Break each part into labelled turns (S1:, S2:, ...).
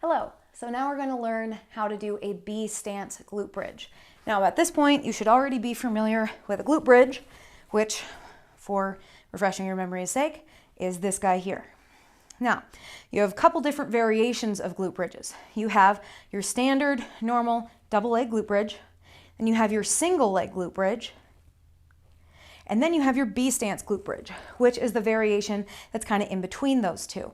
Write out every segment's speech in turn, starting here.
S1: Hello, so now we're going to learn how to do a B stance glute bridge. Now at this point, you should already be familiar with a glute bridge, which, for refreshing your memory's sake, is this guy here. Now, you have a couple different variations of glute bridges. You have your standard, normal, double leg glute bridge, then you have your single leg glute bridge, and then you have your B stance glute bridge, which is the variation that's kind of in between those two.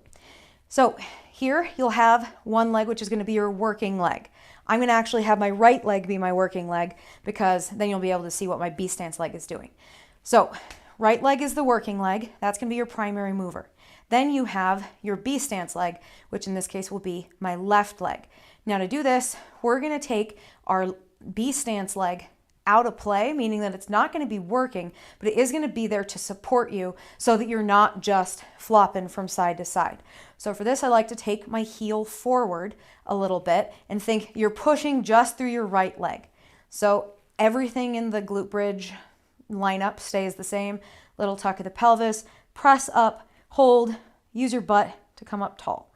S1: So here you'll have one leg, which is going to be your working leg. I'm going to actually have my right leg be my working leg because then you'll be able to see what my B stance leg is doing. So right leg is the working leg. That's going to be your primary mover. Then you have your B stance leg, which in this case will be my left leg. Now to do this, we're going to take our B stance leg out of play, meaning that it's not going to be working, but it is going to be there to support you so that you're not just flopping from side to side. So for this, I like to take my heel forward a little bit and think you're pushing just through your right leg. So everything in the glute bridge lineup stays the same. Little tuck of the pelvis, press up, hold, use your butt to come up tall.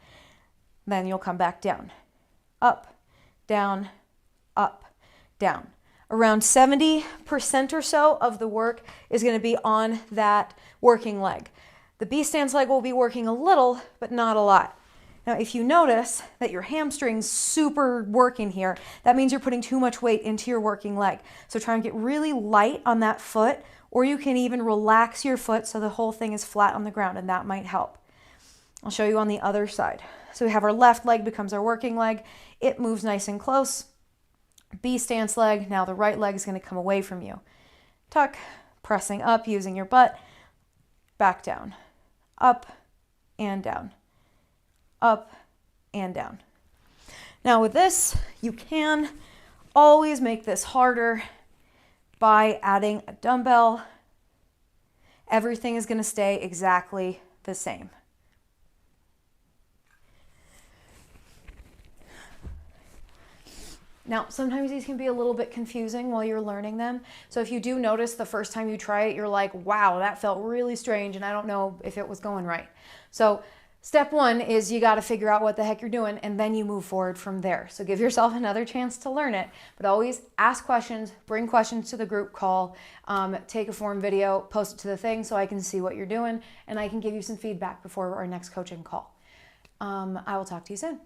S1: Then you'll come back down, up, down, down. Around 70% or so of the work is going to be on that working leg. The B stance leg will be working a little, but not a lot. Now, if you notice that your hamstring's super working here, that means you're putting too much weight into your working leg. So try and get really light on that foot, or you can even relax your foot so the whole thing is flat on the ground, and that might help. I'll show you on the other side. So we have our left leg becomes our working leg. It moves nice and close. B stance leg, now the right leg is going to come away from you. Tuck, pressing up using your butt, back down, up and down, up and down. Now with this, you can always make this harder by adding a dumbbell. Everything is going to stay exactly the same. Now, sometimes these can be a little bit confusing while you're learning them. So if you do notice the first time you try it, you're like, wow, that felt really strange and I don't know if it was going right. So step one is you got to figure out what the heck you're doing and then you move forward from there. So give yourself another chance to learn it, but always ask questions, bring questions to the group call, take a form video, post it to the thing so I can see what you're doing and I can give you some feedback before our next coaching call. I will talk to you soon.